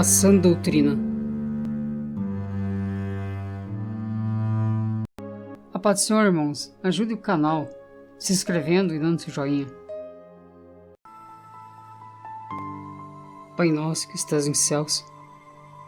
A sã doutrina. A paz do Senhor, irmãos. Ajude o canal se inscrevendo e dando seu joinha. Pai nosso que estás nos céus,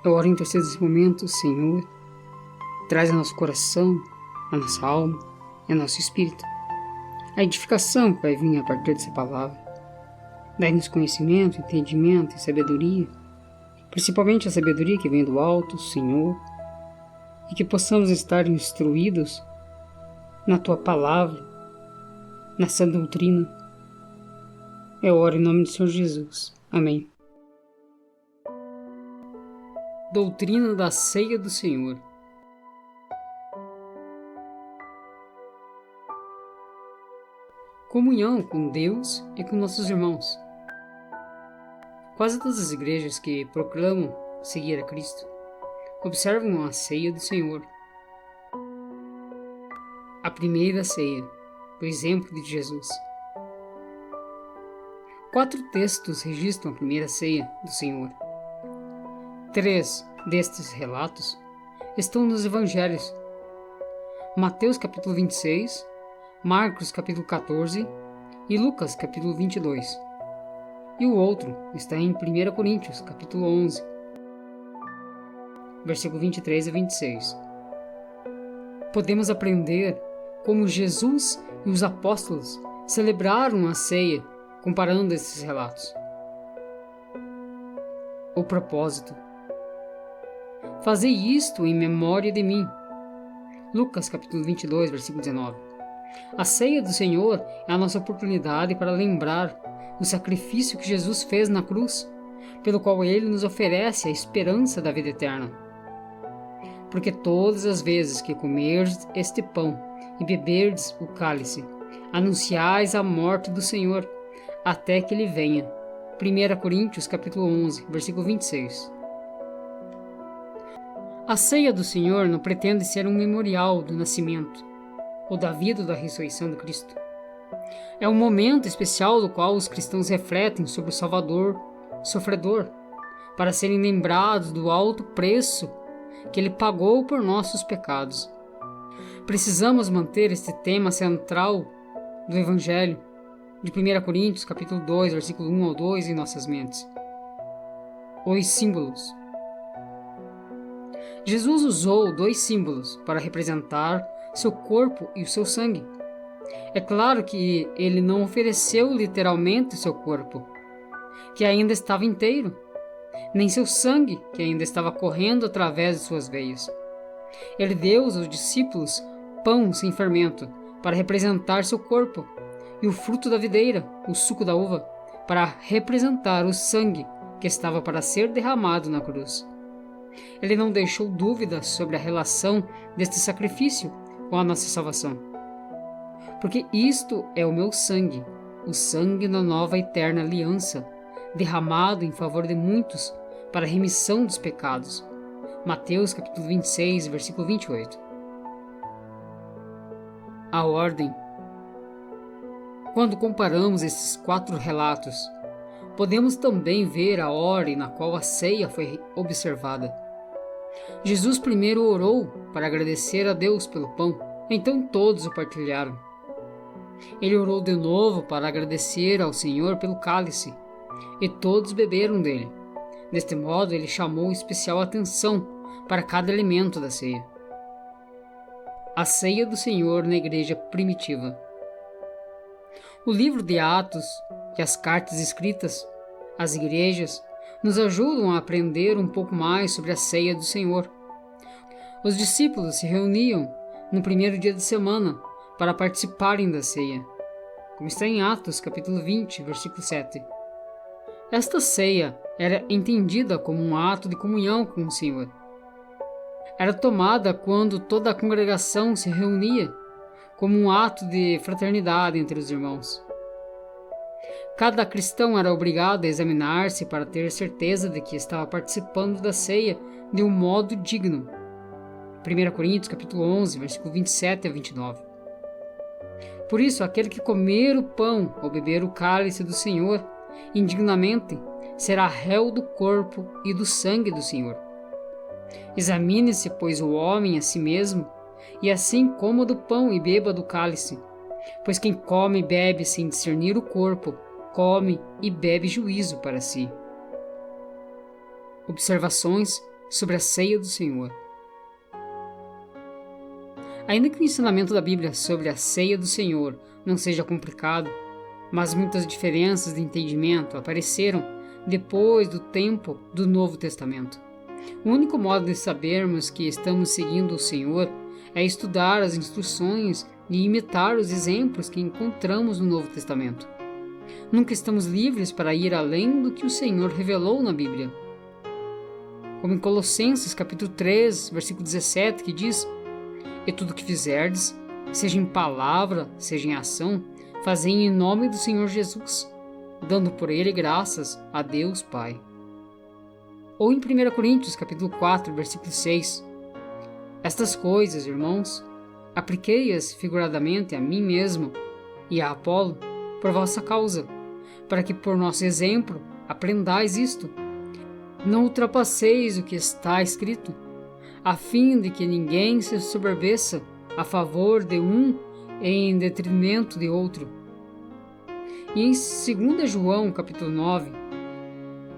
eu oro em terceiro desse momento, Senhor. Traz ao nosso coração, a nossa alma e ao nosso espírito a edificação que vai vir a partir dessa palavra. Dai-nos conhecimento, entendimento e sabedoria, principalmente a sabedoria que vem do alto, Senhor, e que possamos estar instruídos na Tua palavra, na sã doutrina. Eu oro em nome do Senhor Jesus. Amém. Doutrina da Ceia do Senhor. Comunhão com Deus e com nossos irmãos. Quase todas as igrejas que proclamam seguir a Cristo observam a ceia do Senhor. A primeira ceia, o exemplo de Jesus. 4 textos registram a primeira ceia do Senhor. 3 destes relatos estão nos evangelhos. Mateus capítulo 26, Marcos capítulo 14 e Lucas capítulo 22. E o outro está em 1 Coríntios capítulo 11, versículo 23 a 26. Podemos aprender como Jesus e os apóstolos celebraram a ceia comparando esses relatos. O propósito. Fazei isto em memória de mim. Lucas capítulo 22, versículo 19. A ceia do Senhor é a nossa oportunidade para lembrar o sacrifício que Jesus fez na cruz, pelo qual Ele nos oferece a esperança da vida eterna. Porque todas as vezes que comerdes este pão e beberdes o cálice, anunciais a morte do Senhor, até que Ele venha. 1 Coríntios capítulo 11, versículo 26. A ceia do Senhor não pretende ser um memorial do nascimento ou da vida ou da ressurreição de Cristo. É um momento especial do qual os cristãos refletem sobre o Salvador sofredor, para serem lembrados do alto preço que Ele pagou por nossos pecados. Precisamos manter este tema central do Evangelho de 1 Coríntios capítulo 2, versículo 1 ao 2 em nossas mentes. Os símbolos. Jesus usou 2 símbolos para representar seu corpo e o seu sangue. É claro que Ele não ofereceu literalmente seu corpo, que ainda estava inteiro, nem seu sangue, que ainda estava correndo através de suas veias. Ele deu aos discípulos pão sem fermento, para representar seu corpo, e o fruto da videira, o suco da uva, para representar o sangue que estava para ser derramado na cruz. Ele não deixou dúvidas sobre a relação deste sacrifício com a nossa salvação. Porque isto é o meu sangue, o sangue da nova eterna aliança, derramado em favor de muitos para a remissão dos pecados. Mateus capítulo 26, versículo 28. A ordem. Quando comparamos esses 4 relatos, podemos também ver a ordem na qual a ceia foi observada. Jesus primeiro orou para agradecer a Deus pelo pão, então todos o partilharam. Ele orou de novo para agradecer ao Senhor pelo cálice, e todos beberam dele. Deste modo, ele chamou especial atenção para cada elemento da ceia. A ceia do Senhor na igreja primitiva. O livro de Atos e as cartas escritas às igrejas nos ajudam a aprender um pouco mais sobre a ceia do Senhor. Os discípulos se reuniam no primeiro dia de semana para participarem da ceia, como está em Atos capítulo 20, versículo 7. Esta ceia era entendida como um ato de comunhão com o Senhor. Era tomada quando toda a congregação se reunia, como um ato de fraternidade entre os irmãos. Cada cristão era obrigado a examinar-se para ter certeza de que estava participando da ceia de um modo digno. 1 Coríntios capítulo 11, versículo 27 a 29. Por isso, aquele que comer o pão ou beber o cálice do Senhor indignamente será réu do corpo e do sangue do Senhor. Examine-se, pois, o homem a si mesmo, e assim coma do pão e beba do cálice. Pois quem come e bebe sem discernir o corpo, come e bebe juízo para si. Observações sobre a ceia do Senhor. Ainda que o ensinamento da Bíblia sobre a ceia do Senhor não seja complicado, mas muitas diferenças de entendimento apareceram depois do tempo do Novo Testamento. O único modo de sabermos que estamos seguindo o Senhor é estudar as instruções e imitar os exemplos que encontramos no Novo Testamento. Nunca estamos livres para ir além do que o Senhor revelou na Bíblia. Como em Colossenses capítulo 3, versículo 17, que diz: "E tudo que fizerdes, seja em palavra, seja em ação, fazei em nome do Senhor Jesus, dando por ele graças a Deus Pai." Ou em 1 Coríntios capítulo 4, versículo 6: "Estas coisas, irmãos, apliquei-as figuradamente a mim mesmo e a Apolo por vossa causa, para que por nosso exemplo aprendais isto. Não ultrapasseis o que está escrito, a fim de que ninguém se soberbeça a favor de um em detrimento de outro." E em 2 João capítulo 9: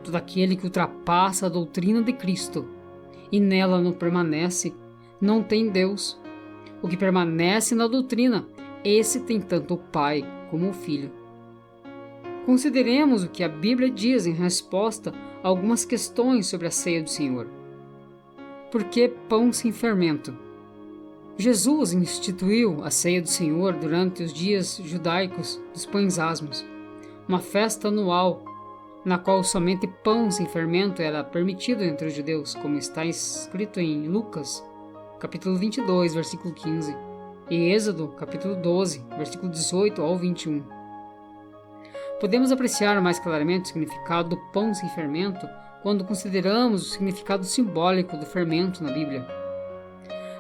"Todo aquele que ultrapassa a doutrina de Cristo e nela não permanece, não tem Deus. O que permanece na doutrina, esse tem tanto o Pai como o Filho." Consideremos o que a Bíblia diz em resposta a algumas questões sobre a ceia do Senhor. Por que pão sem fermento? Jesus instituiu a ceia do Senhor durante os dias judaicos dos pães asmos, uma festa anual na qual somente pão sem fermento era permitido entre os judeus, como está escrito em Lucas, capítulo 22, versículo 15, e Êxodo, capítulo 12, versículo 18 ao 21. Podemos apreciar mais claramente o significado do pão sem fermento quando consideramos o significado simbólico do fermento na Bíblia.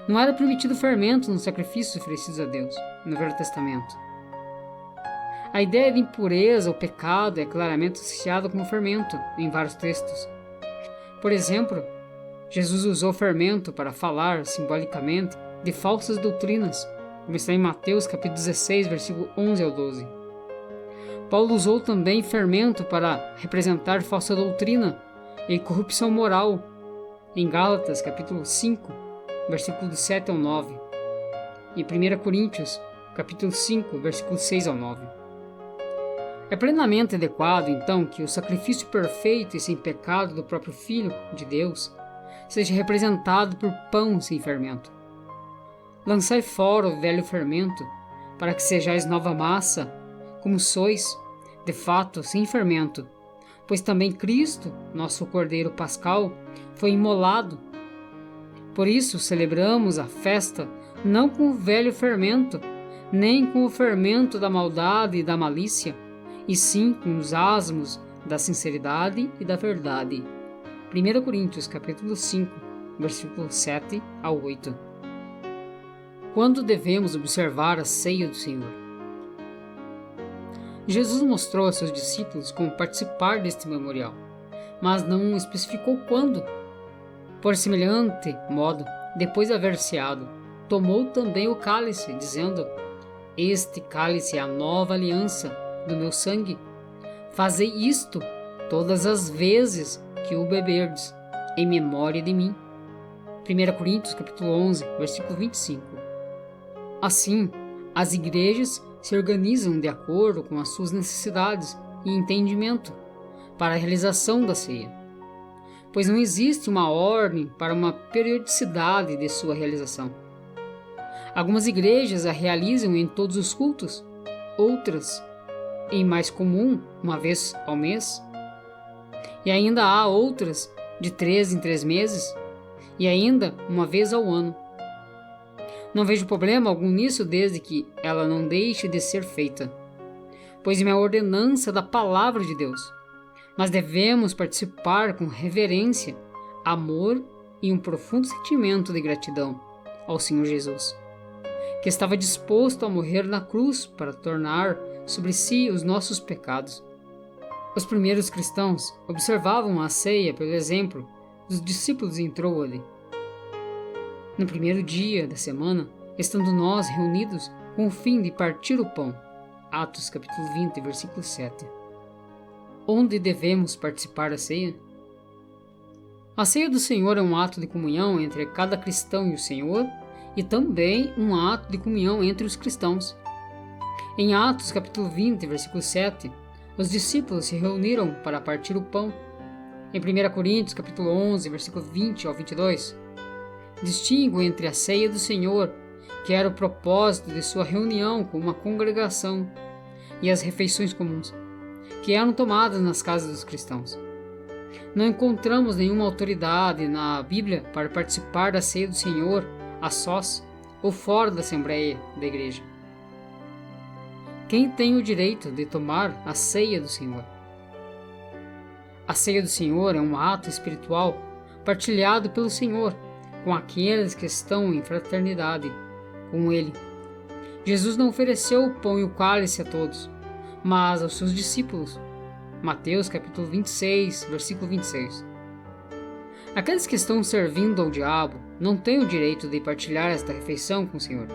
Não era permitido fermento nos sacrifícios oferecidos a Deus, no Velho Testamento. A ideia de impureza ou pecado é claramente associada com o fermento em vários textos. Por exemplo, Jesus usou fermento para falar simbolicamente de falsas doutrinas, como está em Mateus capítulo 16, versículo 11 ao 12. Paulo usou também fermento para representar falsa doutrina e corrupção moral, em Gálatas capítulo 5, versículo 7 ao 9, e 1 Coríntios capítulo 5, versículo 6 ao 9. É plenamente adequado, então, que o sacrifício perfeito e sem pecado do próprio Filho de Deus seja representado por pão sem fermento. Lançai fora o velho fermento, para que sejais nova massa, como sois, de fato, sem fermento, pois também Cristo, nosso Cordeiro Pascal, foi imolado. Por isso celebramos a festa não com o velho fermento, nem com o fermento da maldade e da malícia, e sim com os asmos da sinceridade e da verdade. 1 Coríntios capítulo 5, versículo 7 ao 8. Quando devemos observar a ceia do Senhor? Jesus mostrou a seus discípulos como participar deste memorial, mas não especificou quando. Por semelhante modo, depois de haver ceado, tomou também o cálice, dizendo: "Este cálice é a nova aliança do meu sangue. Fazei isto todas as vezes que o beberdes, em memória de mim." 1 Coríntios capítulo 11, versículo 25. Assim, as igrejas se organizam de acordo com as suas necessidades e entendimento para a realização da ceia, pois não existe uma ordem para uma periodicidade de sua realização. Algumas igrejas a realizam em todos os cultos, outras, em mais comum, uma vez ao mês, e ainda há outras de 3 em 3 meses, e ainda uma vez ao ano. Não vejo problema algum nisso desde que ela não deixe de ser feita, pois é uma ordenança da palavra de Deus. Mas devemos participar com reverência, amor e um profundo sentimento de gratidão ao Senhor Jesus, que estava disposto a morrer na cruz para tornar sobre si os nossos pecados. Os primeiros cristãos observavam a ceia pelo exemplo dos discípulos em Troade. No primeiro dia da semana, estando nós reunidos com o fim de partir o pão. Atos capítulo 20, versículo 7. Onde devemos participar da ceia? A ceia do Senhor é um ato de comunhão entre cada cristão e o Senhor, e também um ato de comunhão entre os cristãos. Em Atos capítulo 20, versículo 7, os discípulos se reuniram para partir o pão. Em 1 Coríntios capítulo 11, versículo 20 ao 22, distingo entre a ceia do Senhor, que era o propósito de sua reunião com uma congregação, e as refeições comuns, que eram tomadas nas casas dos cristãos. Não encontramos nenhuma autoridade na Bíblia para participar da ceia do Senhor a sós ou fora da assembleia da igreja. Quem tem o direito de tomar a ceia do Senhor? A ceia do Senhor é um ato espiritual partilhado pelo Senhor com aqueles que estão em fraternidade com Ele. Jesus não ofereceu o pão e o cálice a todos, mas aos seus discípulos. Mateus capítulo 26, versículo 26. Aqueles que estão servindo ao diabo não têm o direito de partilhar esta refeição com o Senhor.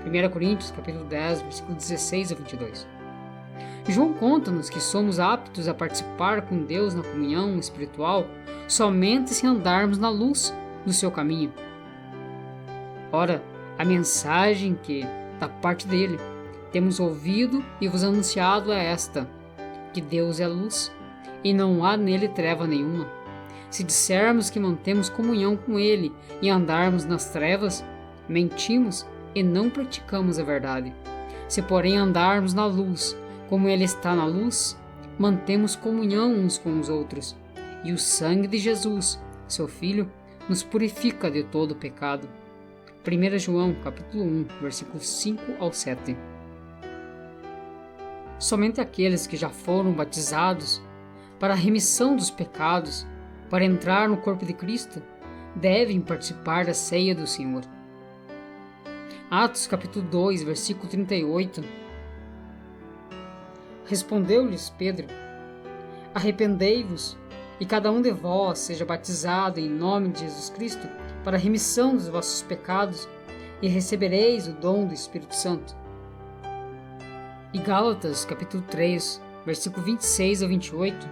1 Coríntios capítulo 10, versículo 16 a 22. João conta-nos que somos aptos a participar com Deus na comunhão espiritual somente se andarmos na luz do seu caminho. Ora, a mensagem que, da parte dele, temos ouvido e vos anunciado é esta, que Deus é luz, e não há nele treva nenhuma. Se dissermos que mantemos comunhão com ele e andarmos nas trevas, mentimos e não praticamos a verdade. Se, porém, andarmos na luz, como ele está na luz, mantemos comunhão uns com os outros, e o sangue de Jesus, seu Filho, nos purifica de todo o pecado. 1 João capítulo 1, versículos 5 ao 7. Somente aqueles que já foram batizados para a remissão dos pecados, para entrar no corpo de Cristo, devem participar da ceia do Senhor. Atos capítulo 2, versículo 38. Respondeu-lhes Pedro: Arrependei-vos, e cada um de vós seja batizado em nome de Jesus Cristo para a remissão dos vossos pecados, e recebereis o dom do Espírito Santo. E Gálatas capítulo 3, versículo 26 a 28,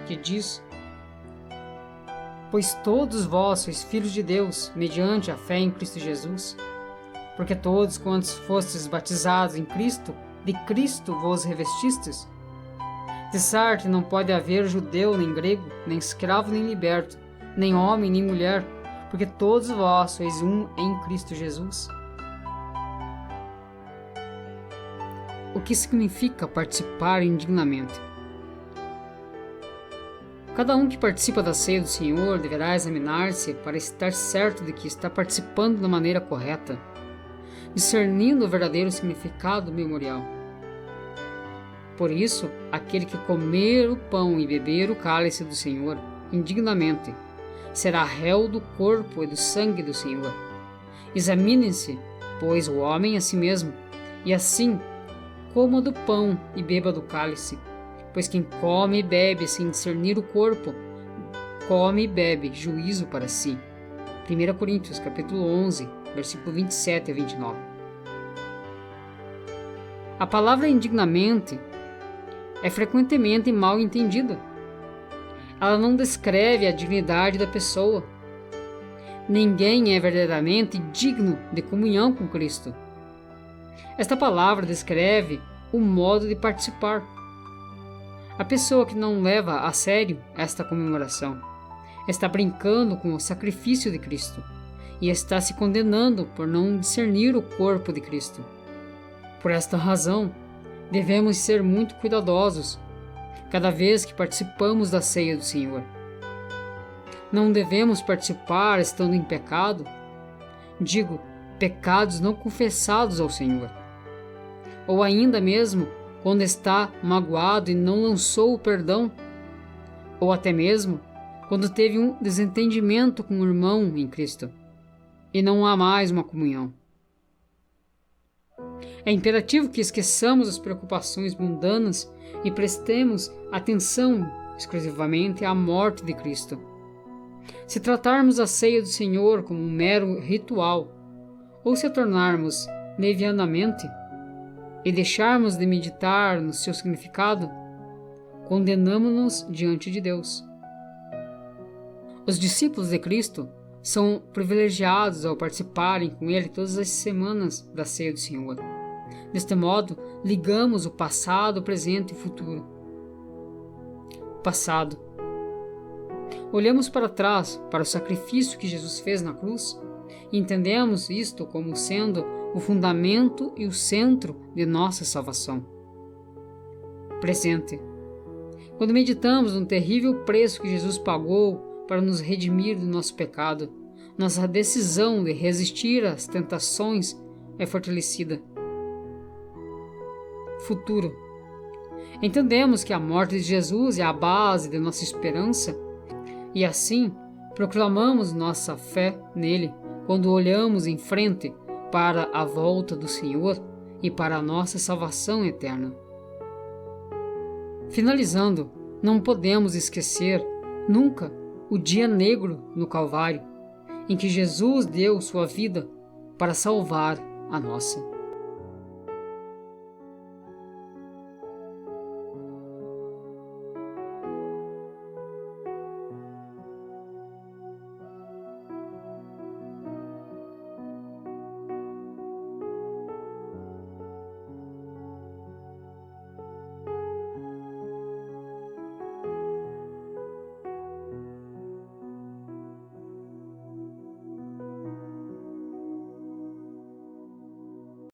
que diz: Pois todos vós sois filhos de Deus, mediante a fé em Cristo Jesus. Porque todos quantos fostes batizados em Cristo, de Cristo vos revestistes. De certo, não pode haver judeu nem grego, nem escravo nem liberto, nem homem nem mulher, porque todos vós sois um em Cristo Jesus. O que significa participar indignamente? Cada um que participa da ceia do Senhor deverá examinar-se para estar certo de que está participando da maneira correta, discernindo o verdadeiro significado do memorial. Por isso, aquele que comer o pão e beber o cálice do Senhor indignamente será réu do corpo e do sangue do Senhor. Examine-se, pois, o homem a si mesmo, e assim coma do pão e beba do cálice. Pois quem come e bebe sem discernir o corpo, come e bebe juízo para si. 1 Coríntios capítulo 11, versículo 27 a 29. A palavra indignamente é frequentemente mal entendida. Ela não descreve a dignidade da pessoa. Ninguém é verdadeiramente digno de comunhão com Cristo. Esta palavra descreve o modo de participar. A pessoa que não leva a sério esta comemoração está brincando com o sacrifício de Cristo e está se condenando por não discernir o corpo de Cristo. Por esta razão, devemos ser muito cuidadosos cada vez que participamos da ceia do Senhor. Não devemos participar estando em pecado, digo, pecados não confessados ao Senhor, ou ainda mesmo quando está magoado e não lançou o perdão, ou até mesmo quando teve um desentendimento com o irmão em Cristo e não há mais uma comunhão. É imperativo que esqueçamos as preocupações mundanas e prestemos atenção exclusivamente à morte de Cristo. Se tratarmos a ceia do Senhor como um mero ritual, ou se a tornarmos levianamente e deixarmos de meditar no seu significado, condenamos-nos diante de Deus. Os discípulos de Cristo são privilegiados ao participarem com Ele todas as semanas da ceia do Senhor. Deste modo, ligamos o passado, o presente e o futuro. Passado. Olhamos para trás, para o sacrifício que Jesus fez na cruz, e entendemos isto como sendo o fundamento e o centro de nossa salvação. Presente. Quando meditamos no terrível preço que Jesus pagou para nos redimir do nosso pecado, nossa decisão de resistir às tentações é fortalecida. Futuro. Entendemos que a morte de Jesus é a base de nossa esperança e assim proclamamos nossa fé nele quando olhamos em frente para a volta do Senhor e para a nossa salvação eterna. Finalizando, não podemos esquecer nunca o dia negro no Calvário, em que Jesus deu sua vida para salvar a nossa.